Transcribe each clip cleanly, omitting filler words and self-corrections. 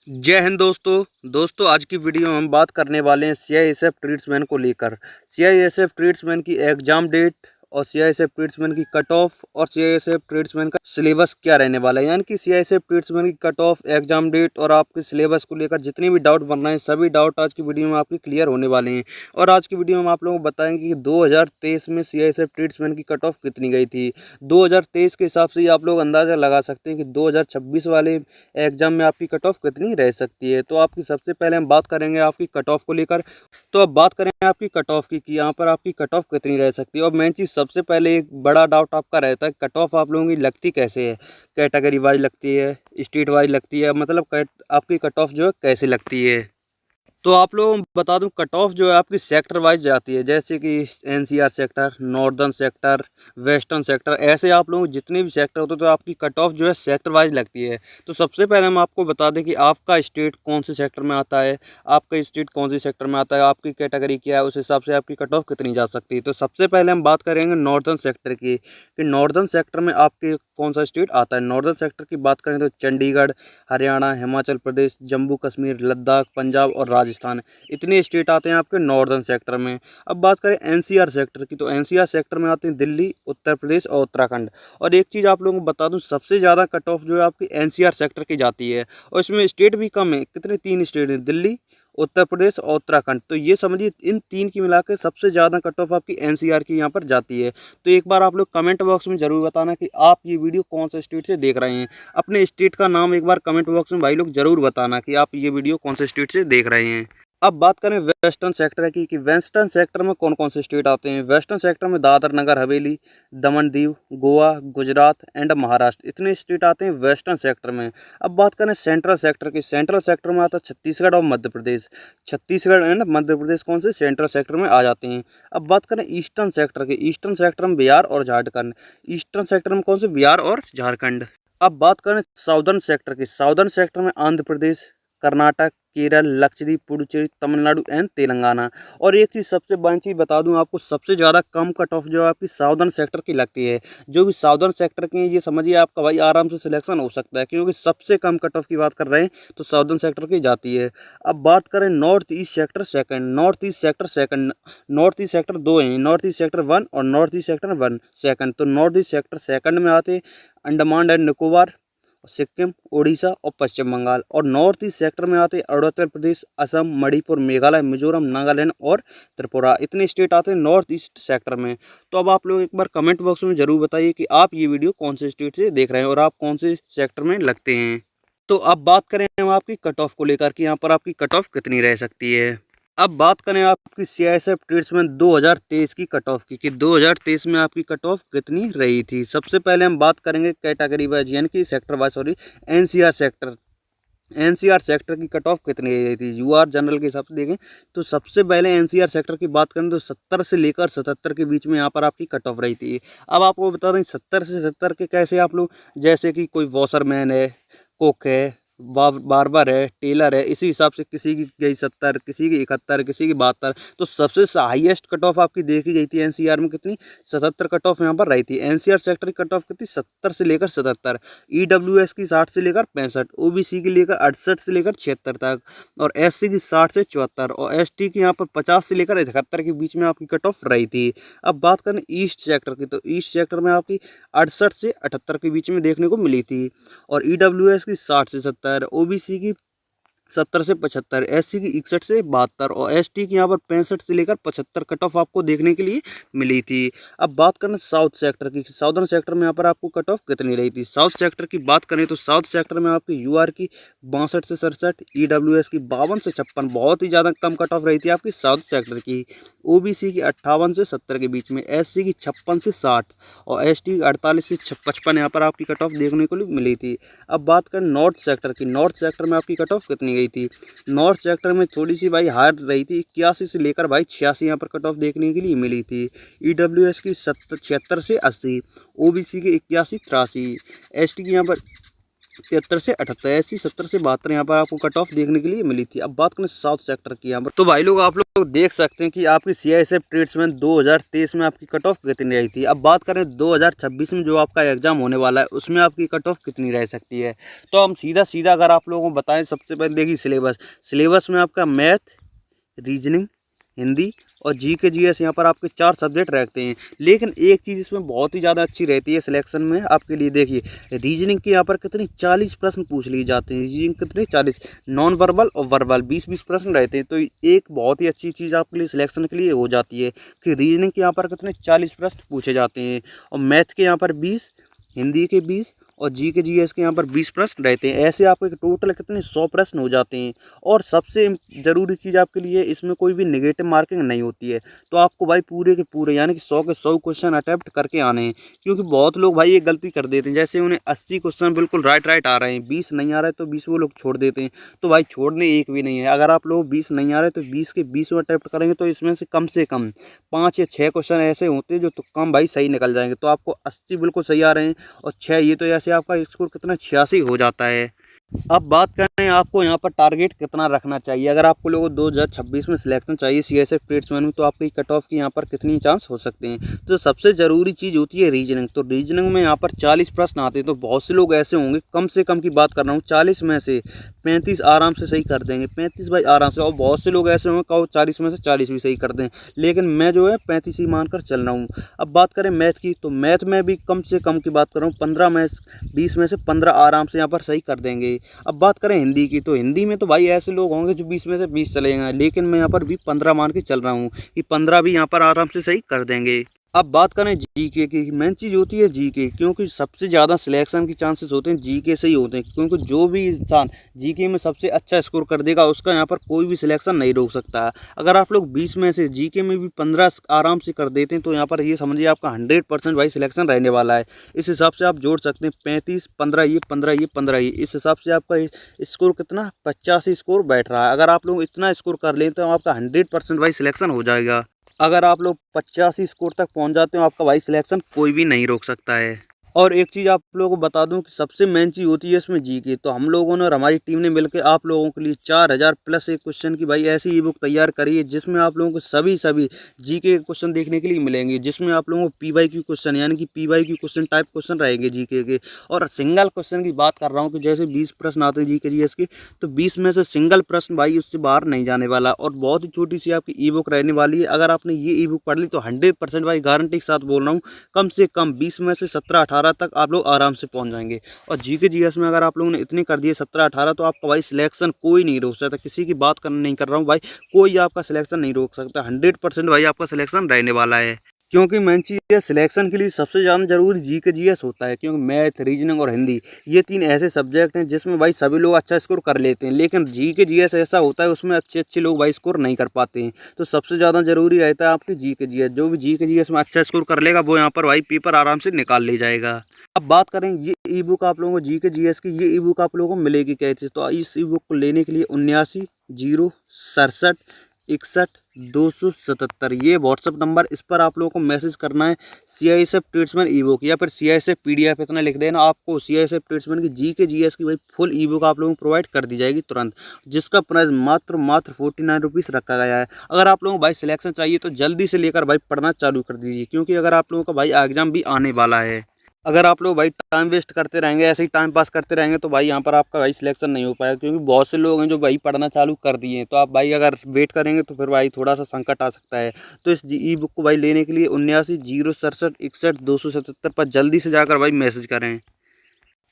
जय हिंद दोस्तों आज की वीडियो में हम बात करने वाले हैं सीआईएसएफ ट्रेड्समैन को लेकर। सीआईएसएफ ट्रेड्समैन की एग्जाम डेट और सीआईएसएफ ट्रेड्समैन की कट ऑफ और सीआईएसएफ ट्रेड्समैन का सिलेबस क्या रहने वाला है। यानी कि सीआईएसएफ ट्रेड्समैन की कट ऑफ, एग्जाम डेट और आपके सिलेबस को लेकर जितने भी डाउट बन रहे हैं सभी डाउट आज की वीडियो में आपके क्लियर होने वाले हैं। और आज की वीडियो में आप लोगों को बताएंगे कि 2023 में सीआईएसएफ ट्रेड्समैन की कट ऑफ कितनी गई थी। 2023 के हिसाब से आप लोग अंदाज़ा लगा सकते हैं कि 2026 वाले एग्जाम में आपकी कट ऑफ कितनी रह सकती है। तो आपकी सबसे पहले हम बात करेंगे आपकी कट ऑफ को लेकर। तो अब बात करें आपकी कट ऑफ की कि यहाँ पर आपकी कट ऑफ कितनी रह सकती है। और मेन चीज़ सबसे पहले एक बड़ा डाउट आपका रहता है कट ऑफ आप लोगों की लगती कैसे है। कैटेगरी वाइज लगती है, स्टेट वाइज लगती है, मतलब आपकी कट ऑफ जो है कैसे लगती है। तो आप लोगों को बता दूं कट ऑफ जो है आपकी सेक्टर वाइज जाती है, जैसे कि NCR sector, northern sector, western sector, ऐसे आप लोगों को जितने भी सेक्टर होते हैं तो आपकी कट ऑफ जो है सेक्टर वाइज लगती है। तो सबसे पहले हम आपको बता दें कि आपका स्टेट कौन से सेक्टर में आता है, आपका स्टेट कौन से सेक्टर में आता है, आपकी कैटेगरी क्या है, उस हिसाब से आपकी कट ऑफ कितनी जा सकती है। तो सबसे पहले हम बात करेंगे नॉर्दर्न सेक्टर की कि नॉर्दर्न सेक्टर में आपके कौन सा स्टेट आता है। नॉर्दर्न सेक्टर की बात करें तो चंडीगढ़, हरियाणा, हिमाचल प्रदेश, जम्मू कश्मीर, लद्दाख, पंजाब और राजस्थान, इतने स्टेट आते हैं आपके नॉर्दर्न सेक्टर में। अब बात करें एनसीआर सेक्टर की तो एनसीआर सेक्टर में आते हैं दिल्ली, उत्तर प्रदेश और उत्तराखंड। और एक चीज़ आप लोगों को बता दूं सबसे ज़्यादा कट ऑफ जो है आपकी एनसीआर सेक्टर की जाती है और इसमें स्टेट भी कम है। कितने? 3 स्टेट हैं, दिल्ली, उत्तर प्रदेश और उत्तराखंड। तो ये समझिए इन 3 की मिलाकर सबसे ज़्यादा कट ऑफ आपकी एनसीआर की यहाँ पर जाती है। तो एक बार आप लोग कमेंट बॉक्स में ज़रूर बताना कि आप ये वीडियो कौन से स्टेट से देख रहे हैं। अपने स्टेट का नाम एक बार कमेंट बॉक्स में भाई लोग ज़रूर बताना कि आप ये वीडियो कौन से स्टेट से देख रहे हैं। अब बात करें वेस्टर्न सेक्टर की कि वेस्टर्न सेक्टर में कौन कौन से स्टेट आते हैं। वेस्टर्न सेक्टर में दादर नगर हवेली, दमन दीव, गोवा, गुजरात एंड महाराष्ट्र, इतने स्टेट आते हैं वेस्टर्न सेक्टर में। अब बात करें सेंट्रल सेक्टर की, सेंट्रल सेक्टर में आता है छत्तीसगढ़ और मध्य प्रदेश। छत्तीसगढ़ एंड मध्य प्रदेश कौन से सेंट्रल सेक्टर में आ जाते हैं। अब बात करें ईस्टर्न सेक्टर की, ईस्टर्न सेक्टर में बिहार और झारखंड। ईस्टर्न सेक्टर में कौन से? बिहार और झारखंड। अब बात करें साउदर्न सेक्टर की, साउदर्न सेक्टर में आंध्र प्रदेश, कर्नाटक, केरल, लक्षद्वीप, पुडुचेरी, तमिलनाडु एंड तेलंगाना। और एक चीज़ सबसे बड़ी चीज़ बता दूं आपको, सबसे ज़्यादा कम कट ऑफ जो आपकी साउदर्न सेक्टर की लगती है। जो भी साउदर्न सेक्टर के हैं ये समझिए आपका भाई आराम से सिलेक्शन हो सकता है, क्योंकि सबसे कम कट ऑफ की बात कर रहे हैं तो साउदर्न सेक्टर की जाती है। अब बात करें north east sector second, north east sector second, north east sector 2 हैं, नॉर्थ ईस्ट सेक्टर 1 और नॉर्थ ईस्ट सेक्टर 1 सेकंड। तो नॉर्थ ईस्ट सेक्टर सेकंड में आते अंडमान एंड निकोबार, सिक्किम, उड़ीसा और पश्चिम बंगाल। और नॉर्थ ईस्ट सेक्टर में आते हैं अरुणाचल प्रदेश, असम, मणिपुर, मेघालय, मिजोरम, नागालैंड और त्रिपुरा, इतने स्टेट आते हैं नॉर्थ ईस्ट सेक्टर में। तो अब आप लोग एक बार कमेंट बॉक्स में ज़रूर बताइए कि आप ये वीडियो कौन से स्टेट से देख रहे हैं और आप कौन से सेक्टर में लगते हैं। तो अब बात करें हम आपकी कट ऑफ को लेकर कि यहाँ पर आपकी कट ऑफ कितनी रह सकती है। अब बात करें आपकी सीआईएसएफ ट्रेड्समैन 2023 की कट ऑफ की कि 2023 में आपकी कट ऑफ कितनी रही थी। सबसे पहले हम बात करेंगे कैटेगरी वाइज यानी कि sector wise, sorry, NCR sector. NCR sector की कट ऑफ कितनी रही थी यूआर जनरल के हिसाब से देखें तो सबसे पहले एनसीआर सेक्टर की बात करें तो 70 से लेकर 77 के बीच में यहाँ पर आपकी कट ऑफ रही थी। अब आपको बता दें 70 से 70 के कैसे आप लोग, जैसे कि कोई वॉशरमैन है, कुक है, बार्बर है, टेलर है, इसी हिसाब से किसी की गई 70, किसी की 71, किसी की 72। तो सबसे हाईएस्ट कट ऑफ आपकी देखी गई थी एनसीआर में कितनी? 77 कट ऑफ यहाँ पर रही थी। एनसीआर सेक्टर की कट ऑफ कितनी? 70 से लेकर 77। ईडब्ल्यूएस की 60 से लेकर 65, ओबीसी की लेकर 68 से लेकर 76 तक, और एससी की 60 से 74 और एसटी की यहाँ पर 50 से लेकर 71 के बीच में आपकी कट ऑफ रही थी। अब बात करें ईस्ट सेक्टर की तो ईस्ट सेक्टर में आपकी 68 से 78 के बीच में देखने को मिली थी, और ईडब्ल्यूएस की 60 से 70, ओबीसी की 70 से 75, एससी की 61 से 72 और एसटी की यहाँ पर 65 से लेकर 75 कट ऑफ आपको देखने के लिए मिली थी। अब बात करें साउथ सेक्टर की, साउदर्न सेक्टर में यहाँ पर आपको कट ऑफ कितनी रही थी। साउथ सेक्टर की बात करें तो साउथ सेक्टर में आपकी यूआर की 62 से 67, ईडब्ल्यूएस की 52 से 56, बहुत ही ज़्यादा कम कट ऑफ रही थी आपकी साउथ सेक्टर की। ओबीसी की 58 से 70 के बीच में, एससी की 56 से 60 और एसटी की 48 से 55 यहाँ पर आपकी कट ऑफ देखने को मिली थी। अब बात करें नॉर्थ सेक्टर की, नॉर्थ सेक्टर में आपकी कट ऑफ कितनी गई थी। नॉर्थ सेक्टर में थोड़ी सी भाई हार रही थी, 81 से लेकर भाई 86 यहाँ पर कट ऑफ देखने के लिए मिली थी। ईडब्ल्यूएस की 76 से 80, ओबीसी की 81 83, एसटी की यहाँ पर 73 से 78, एससी 70 से 72 यहाँ पर आपको कट ऑफ देखने के लिए मिली थी। अब बात करें साउथ सेक्टर की यहाँ पर तो भाई लोग आप लोग लोग देख सकते हैं कि आपकी सीआईएसएफ ट्रेड्समैन 2023 में आपकी कट ऑफ कितनी रही थी। अब बात करें 2026 में जो आपका एग्ज़ाम होने वाला है उसमें आपकी कट ऑफ कितनी रह सकती है। तो हम सीधा अगर आप लोगों को बताएं, सबसे पहले देखिए सिलेबस में आपका मैथ, रीजनिंग, हिंदी और जीके जीएस यहाँ पर आपके 4 सब्जेक्ट रहते हैं। लेकिन एक चीज़ इसमें बहुत ही ज़्यादा अच्छी रहती है सिलेक्शन में आपके लिए। देखिए रीजनिंग के यहाँ पर कितनी 40 प्रश्न पूछ लिए जाते हैं। रीजनिंग कितने 40, नॉन वर्बल और वर्बल 20-20 प्रश्न रहते हैं। तो एक बहुत ही अच्छी चीज़ आपके लिए सिलेक्शन के लिए हो जाती है कि रीजनिंग के यहाँ पर कितने 40 प्रश्न पूछे जाते हैं और मैथ के यहाँ पर 20, हिंदी के 20 और जीके जीएस के यहाँ पर 20 प्रश्न रहते हैं। ऐसे आपके टोटल कितने 100 प्रश्न हो जाते हैं। और सबसे ज़रूरी चीज़ आपके लिए इसमें कोई भी नेगेटिव मार्किंग नहीं होती है। तो आपको भाई पूरे के पूरे यानी कि 100 के 100 क्वेश्चन अटैम्प्ट करके आने हैं। क्योंकि बहुत लोग भाई ये गलती कर देते हैं, जैसे उन्हें 80 क्वेश्चन बिल्कुल राइट आ रहे हैं, 20 नहीं आ रहे तो 20 वो लोग छोड़ देते हैं। तो भाई छोड़ने एक भी नहीं है। अगर आप लोग 20 नहीं आ रहे तो 20 के 20 अटैम्प्ट करेंगे तो इसमें से कम 5 या 6 क्वेश्चन ऐसे होते हैं जो तुक्का भाई सही निकल जाएंगे। तो आपको 80 बिल्कुल सही आ रहे हैं और 6 ये तो ऐसे आपका स्कोर कितना 86 हो जाता है। अब बात करें आपको यहाँ पर टारगेट कितना रखना चाहिए। अगर आपको लोगों 2026 में सिलेक्शन चाहिए सीआईएसएफ ट्रेड्समैन में, तो आपकी कट ऑफ की यहाँ पर कितनी चांस हो सकते हैं। तो सबसे ज़रूरी चीज़ होती है रीजनिंग। तो रीजनिंग में यहाँ पर 40 प्रश्न आते हैं। तो बहुत से लोग ऐसे होंगे, कम से कम की बात कर रहा हूँ, 40 में से 35 आराम से सही कर देंगे, 35 भाई आराम से। और बहुत से लोग ऐसे होंगे कहो 40 में से 40 भी सही कर दें, लेकिन मैं जो है 35 ही मानकर चल रहा हूँ। अब बात करें मैथ की, तो मैथ में भी कम से कम की बात कर रहा हूँ, 20 में से 15 आराम से यहाँ पर सही कर देंगे। अब बात करें हिंदी की, तो हिंदी में तो भाई ऐसे लोग होंगे जो 20 में से 20 चले गए, लेकिन मैं यहाँ पर भी 15 मान के चल रहा हूँ कि 15 भी यहाँ पर आराम से सही कर देंगे। अब बात करें जीके की, मेन चीज़ होती है जीके, क्योंकि सबसे ज़्यादा सिलेक्शन के चांसेस होते हैं जीके से ही होते हैं। क्योंकि जो भी इंसान जीके में सबसे अच्छा स्कोर कर देगा उसका यहाँ पर कोई भी सिलेक्शन नहीं रोक सकता। अगर आप लोग 20 में से जीके में भी 15 आराम से कर देते हैं तो यहाँ पर ये समझिए आपका 100% भाई सिलेक्शन रहने वाला है। इस हिसाब से आप जोड़ सकते हैं 35, 15 ये, 15 ये, 15 ये। इस हिसाब से आपका स्कोर कितना 85 स्कोर बैठ रहा है। अगर आप लोग इतना स्कोर कर लें तो आपका 100% भाई सिलेक्शन हो जाएगा। अगर आप लोग 85 स्कोर तक पहुंच जाते हो, आपका भाई सिलेक्शन कोई भी नहीं रोक सकता है। और एक चीज़ आप लोगों को बता दूं कि सबसे मेन चीज़ होती है इसमें जीके। तो हम लोगों ने और हमारी टीम ने मिलकर आप लोगों के लिए 4000 प्लस एक क्वेश्चन की भाई ऐसी ई बुक तैयार करी है जिसमें आप लोगों को सभी जीके के क्वेश्चन देखने के लिए मिलेंगे। जिसमें आप लोगों को पीवाईक्यू क्वेश्चन यानी कि पीवाईक्यू क्वेश्चन टाइप क्वेश्चन रहेंगे जीके के। और सिंगल क्वेश्चन की बात कर रहा हूँ कि जैसे 20 प्रश्न आते हैं जीके जीएस के, तो 20 में से सिंगल प्रश्न भाई उससे बाहर नहीं जाने वाला। और बहुत ही छोटी सी आपकी ई बुक रहने वाली है। अगर आपने ये ई बुक पढ़ ली तो 100% भाई गारंटी के साथ बोल रहा हूँ, कम से कम 20 में से 17-18 तक आप लोग आराम से पहुंच जाएंगे। और जीके जीएस में अगर आप लोगों ने इतने कर दिए 17-18, तो आपका भाई सिलेक्शन कोई नहीं रोक सकता। किसी की बात करना नहीं कर रहा हूँ भाई, कोई आपका सिलेक्शन नहीं रोक सकता। 100% भाई आपका सिलेक्शन रहने वाला है। क्योंकि मेन चीज़ है सिलेक्शन के लिए सबसे ज़्यादा जरूरी जीके जीएस होता है। क्योंकि मैथ, रीजनिंग और हिंदी ये 3 ऐसे सब्जेक्ट हैं जिसमें भाई सभी लोग अच्छा स्कोर कर लेते हैं। लेकिन जीके जीएस ऐसा होता है उसमें अच्छे लोग भाई स्कोर नहीं कर पाते हैं। तो सबसे ज़्यादा जरूरी रहता है आपकी जीके जीएस। जो भी जीके जीएस में अच्छा स्कोर कर लेगा वो यहाँ पर भाई पेपर आराम से निकाल ले जाएगा। अब बात करें ये ई बुक आप लोगों को जीके जीएस की, ये ई बुक आप लोगों को मिलेगी कैसे। तो इस ई बुक को लेने के लिए 79 067 61 277 ये व्हाट्सअप नंबर, इस पर आप लोगों को मैसेज करना है सीआईएसएफ ट्रेड्समैन ई बुक या फिर सीआईएसएफ पीडीएफ, इतना लिख देना। आपको सीआईएसएफ ट्रेड्समैन की जीके जीएस की भाई फुल ई बुक आप लोगों को प्रोवाइड कर दी जाएगी तुरंत, जिसका प्राइस मात्र 49 रुपीज़ रखा गया है। अगर आप लोगों को भाई सिलेक्शन चाहिए तो जल्दी से लेकर भाई पढ़ना चालू कर दीजिए, क्योंकि अगर आप लोगों का भाई एग्जाम भी आने वाला है। अगर आप लोग भाई टाइम वेस्ट करते रहेंगे, ऐसे ही टाइम पास करते रहेंगे, तो भाई यहाँ पर आपका भाई सिलेक्शन नहीं हो पाएगा। क्योंकि बहुत से लोग हैं जो भाई पढ़ना चालू कर दिए हैं। तो आप भाई अगर वेट करेंगे तो फिर भाई थोड़ा सा संकट आ सकता है। तो इस ई बुक को भाई लेने के लिए 79 067 61 277 पर जल्दी से जाकर भाई मैसेज करें।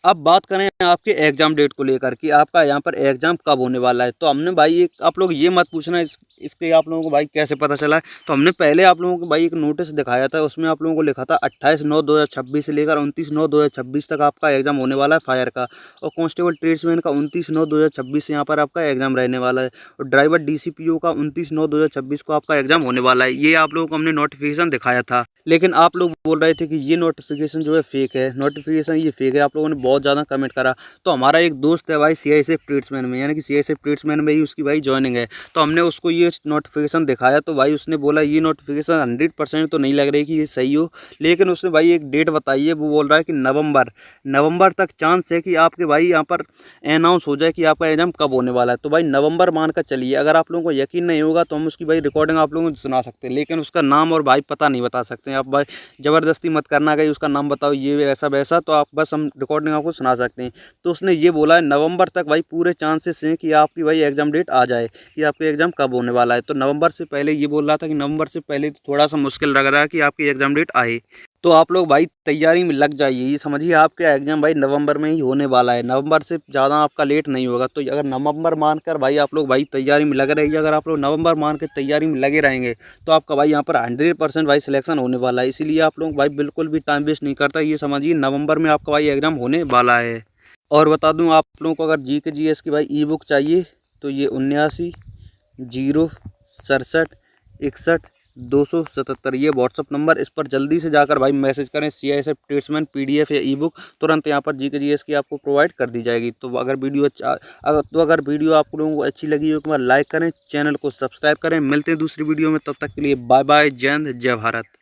अब बात करें आपके एग्ज़ाम डेट को लेकर कि आपका यहाँ पर एग्ज़ाम कब होने वाला है। तो हमने भाई एक, आप लोग ये मत पूछना इसके आप लोगों को भाई कैसे पता चला है। तो हमने पहले आप लोगों को भाई एक नोटिस दिखाया था, उसमें आप लोगों को लिखा था 28/9/2026 से लेकर 29/9/2026 तक आपका एग्ज़ाम होने वाला है फायर का। और कांस्टेबल ट्रेड्समैन का 29/9/2026 से यहाँ पर आपका एग्ज़ाम रहने वाला है। और ड्राइवर डीसीपीओ का 29/9/2026 को आपका एग्ज़ाम होने वाला है। ये आप लोगों को हमने नोटिफिकेशन दिखाया था, लेकिन आप लोग बोल रहे थे कि ये नोटिफिकेशन जो है फेक है, नोटिफिकेशन ये फेक है। आप लोगों ने बहुत ज़्यादा कमेंट करा। तो हमारा एक दोस्त है भाई सीआईएसएफ ट्रेड्समैन में, यानी कि सीआईएसएफ ट्रेड्समैन में ही उसकी भाई ज्वाइनिंग है। तो हमने उसको ये नोटिफिकेशन दिखाया तो भाई उसने बोला ये नोटिफिकेशन 100% तो नहीं लग रही कि ये सही हो, लेकिन उसने भाई एक डेट बताई है। वो बोल रहा है कि नवंबर तक चांस है कि आपके भाई यहाँ पर अनाउंस हो जाए कि आपका एग्जाम कब होने वाला है। तो भाई नवंबर मान कर चलिए। अगर आप लोगों को यकीन नहीं होगा तो हम उसकी भाई रिकॉर्डिंग आप लोगों को सुना सकते हैं, लेकिन उसका नाम और भाई पता नहीं बता सकते हैं। आप भाई ज़बरदस्ती मत करना कि उसका नाम बताओ ये ऐसा वैसा, तो आप बस हम रिकॉर्डिंग आपको सुना सकते हैं। तो उसने ये बोला है नवंबर तक भाई पूरे चांसेस हैं कि आपकी भाई एग्ज़ाम डेट आ जाए कि आपका एग्ज़ाम कब होने वाला है। तो नवंबर से पहले ये बोल रहा था कि नवंबर से पहले तो थोड़ा सा मुश्किल लग रहा है कि आपकी एग्ज़ाम डेट आए। तो आप लोग भाई तैयारी में लग जाइए। ये समझिए आपका एग्ज़ाम भाई नवंबर में ही होने वाला है। नवंबर से ज़्यादा आपका लेट नहीं होगा। तो अगर नवंबर मानकर भाई आप लोग भाई तैयारी में लगे रहिए। अगर आप लोग नवंबर मान के तैयारी में लगे रहेंगे तो आपका भाई यहाँ पर 100% भाई सिलेक्शन होने वाला है। इसीलिए आप लोग भाई बिल्कुल भी टाइम वेस्ट नहीं करता। ये समझिए नवंबर में आपका भाई एग्ज़ाम होने वाला है। और बता दूं आप लोगों को, अगर GK GS की भाई ई बुक चाहिए तो ये 79 067 61 277 ये व्हाट्सअप नंबर, इस पर जल्दी से जाकर भाई मैसेज करें। CISF ट्रेड्समैन PDF या ई बुक तुरंत यहाँ पर GK GS की आपको प्रोवाइड कर दी जाएगी। तो अगर वीडियो आप लोगों को अच्छी लगी हो तो लाइक करें, चैनल को सब्सक्राइब करें। मिलते हैं दूसरी वीडियो में, तब तक के लिए बाय बाय। जय हिंद, जय भारत।